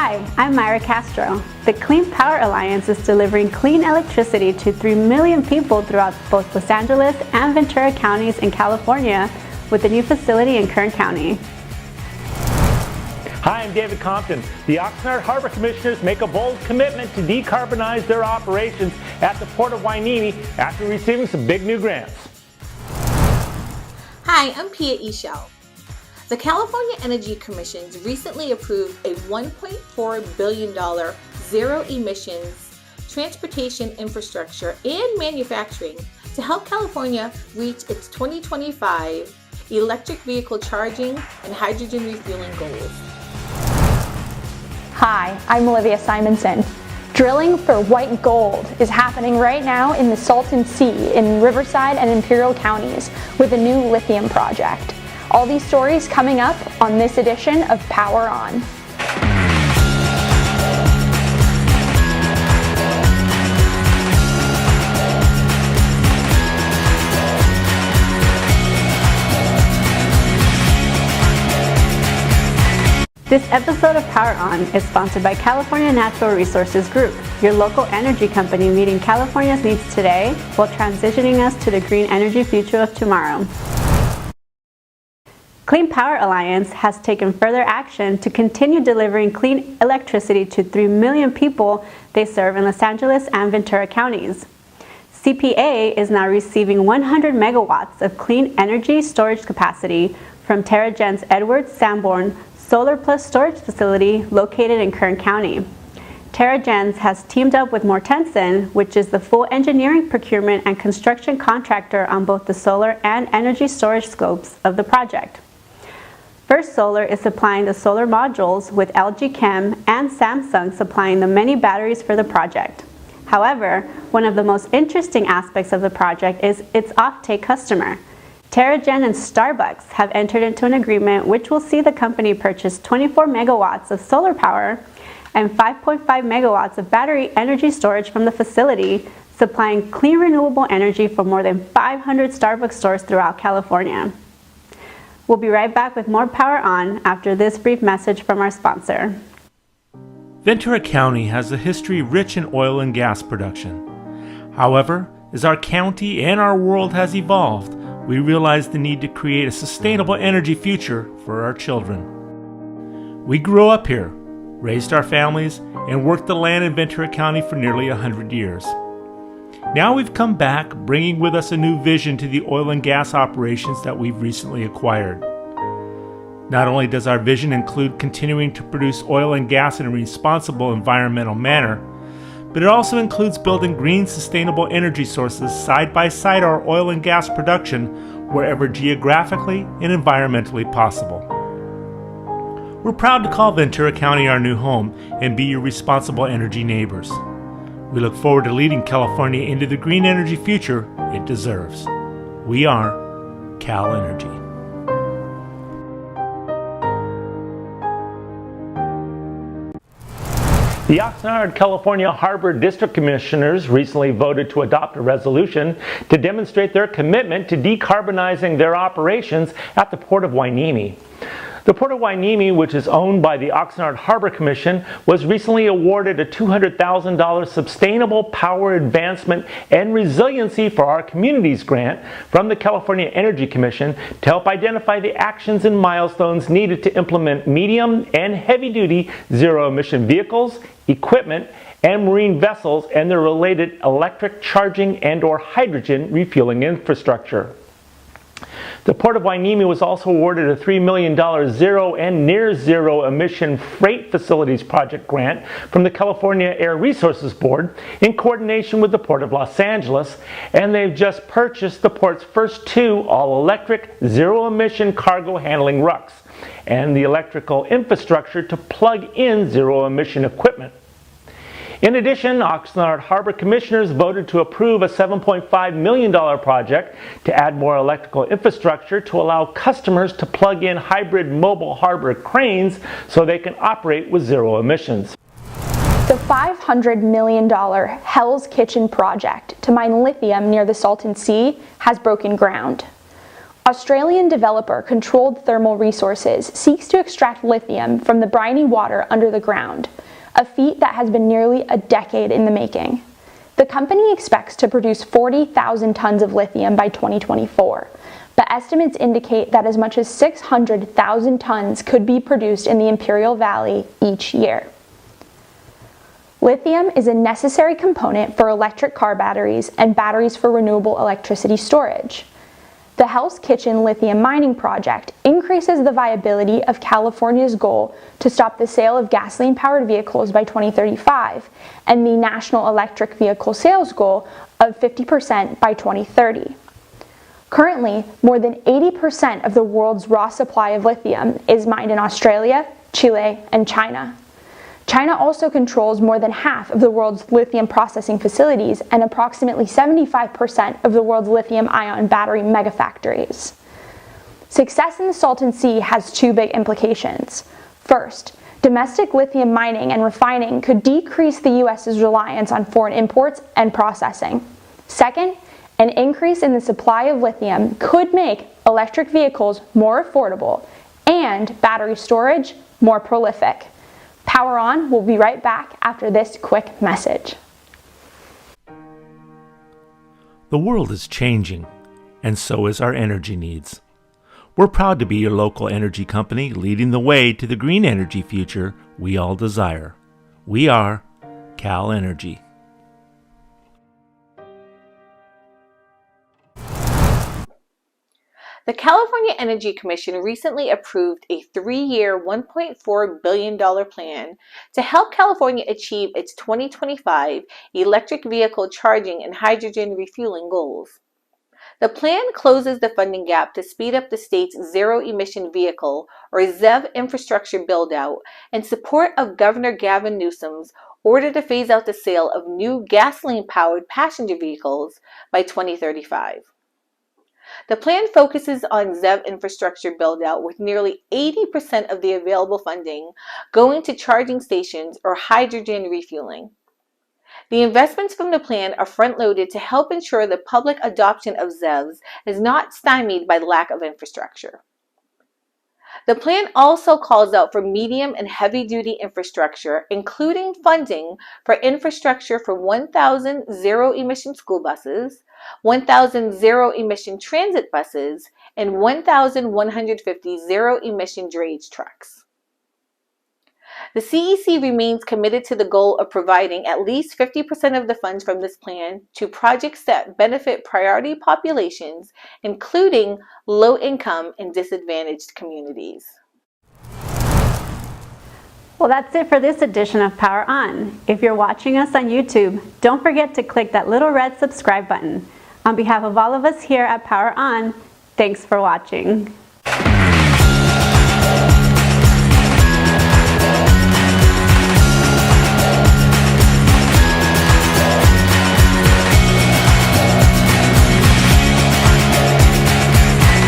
Hi, I'm Myra Castro. The Clean Power Alliance is delivering clean electricity to 3 million people throughout both Los Angeles and Ventura counties in California with a new facility in Kern County. Hi, I'm David Compton. The Oxnard Harbor Commissioners make a bold commitment to decarbonize their operations at the Port of Hueneme after receiving some big new grants. Hi, I'm Pia Ishel. The California Energy Commission recently approved a $1.4 billion zero-emissions transportation infrastructure and manufacturing to help California reach its 2025 electric vehicle charging and hydrogen refueling goals. Hi, I'm Olivia Simonson. Drilling for white gold is happening right now in the Salton Sea in Riverside and Imperial counties with a new lithium project. All these stories coming up on this edition of PowerON. This episode of PowerON is sponsored by California Natural Resources Group, your local energy company meeting California's needs today while transitioning us to the green energy future of tomorrow. Clean Power Alliance has taken further action to continue delivering clean electricity to 3 million people they serve in Los Angeles and Ventura counties. CPA is now receiving 100 megawatts of clean energy storage capacity from TerraGen's Edward Sanborn Solar Plus storage facility located in Kern County. TerraGens has teamed up with Mortensen, which is the full engineering, procurement, and construction contractor on both the solar and energy storage scopes of the project. First Solar is supplying the solar modules, with LG Chem and Samsung supplying the many batteries for the project. However, one of the most interesting aspects of the project is its offtake customer. TerraGen and Starbucks have entered into an agreement which will see the company purchase 24 megawatts of solar power and 5.5 megawatts of battery energy storage from the facility, supplying clean renewable energy for more than 500 Starbucks stores throughout California. We'll be right back with more PowerON after this brief message from our sponsor. Ventura County has a history rich in oil and gas production. However, as our county and our world has evolved, we realize the need to create a sustainable energy future for our children. We grew up here, raised our families, and worked the land in Ventura County for nearly 100 years. Now we've come back, bringing with us a new vision to the oil and gas operations that we've recently acquired. Not only does our vision include continuing to produce oil and gas in a responsible environmental manner, but it also includes building green, sustainable energy sources side by side our oil and gas production wherever geographically and environmentally possible. We're proud to call Ventura County our new home and be your responsible energy neighbors. We look forward to leading California into the green energy future it deserves. We are Cal Energy. The Oxnard, California Harbor District Commissioners recently voted to adopt a resolution to demonstrate their commitment to decarbonizing their operations at the Port of Hueneme. The Port of Hueneme, which is owned by the Oxnard Harbor Commission, was recently awarded a $200,000 Sustainable Power Advancement and Resiliency for Our Communities grant from the California Energy Commission to help identify the actions and milestones needed to implement medium and heavy-duty zero-emission vehicles, equipment, and marine vessels and their related electric charging and/or hydrogen refueling infrastructure. The Port of Hueneme was also awarded a $3 million zero and near zero emission freight facilities project grant from the California Air Resources Board in coordination with the Port of Los Angeles, and they've just purchased the port's first 2 all-electric zero-emission cargo handling rucks and the electrical infrastructure to plug in zero-emission equipment. In addition, Oxnard Harbor Commissioners voted to approve a $7.5 million project to add more electrical infrastructure to allow customers to plug in hybrid mobile harbor cranes so they can operate with zero emissions. The $500 million Hell's Kitchen project to mine lithium near the Salton Sea has broken ground. Australian developer Controlled Thermal Resources seeks to extract lithium from the briny water under the ground, a feat that has been nearly a decade in the making. The company expects to produce 40,000 tons of lithium by 2024, but estimates indicate that as much as 600,000 tons could be produced in the Imperial Valley each year. Lithium is a necessary component for electric car batteries and batteries for renewable electricity storage. The Hell's Kitchen lithium mining project increases the viability of California's goal to stop the sale of gasoline-powered vehicles by 2035 and the national electric vehicle sales goal of 50% by 2030. Currently, more than 80% of the world's raw supply of lithium is mined in Australia, Chile, and China. China also controls more than half of the world's lithium processing facilities and approximately 75% of the world's lithium-ion battery megafactories. Success in the Salton Sea has two big implications. First, domestic lithium mining and refining could decrease the U.S.'s reliance on foreign imports and processing. Second, an increase in the supply of lithium could make electric vehicles more affordable and battery storage more prolific. PowerON will be right back after this quick message. The world is changing, and so is our energy needs. We're proud to be your local energy company leading the way to the green energy future we all desire. We are Cal Energy. The California Energy Commission recently approved a 3-year, $1.4 billion plan to help California achieve its 2025 electric vehicle charging and hydrogen refueling goals. The plan closes the funding gap to speed up the state's zero-emission vehicle, or ZEV, infrastructure build-out in support of Governor Gavin Newsom's order to phase out the sale of new gasoline-powered passenger vehicles by 2035. The plan focuses on ZEV infrastructure build-out, with nearly 80% of the available funding going to charging stations or hydrogen refueling. The investments from the plan are front-loaded to help ensure the public adoption of ZEVs is not stymied by lack of infrastructure. The plan also calls out for medium and heavy-duty infrastructure, including funding for infrastructure for 1,000 zero-emission school buses, 1,000 zero-emission transit buses, and 1,150 zero-emission drayage trucks. The CEC remains committed to the goal of providing at least 50% of the funds from this plan to projects that benefit priority populations, including low-income and disadvantaged communities. Well, that's it for this edition of Power On. If you're watching us on YouTube, don't forget to click that little red subscribe button. On behalf of all of us here at Power On, thanks for watching.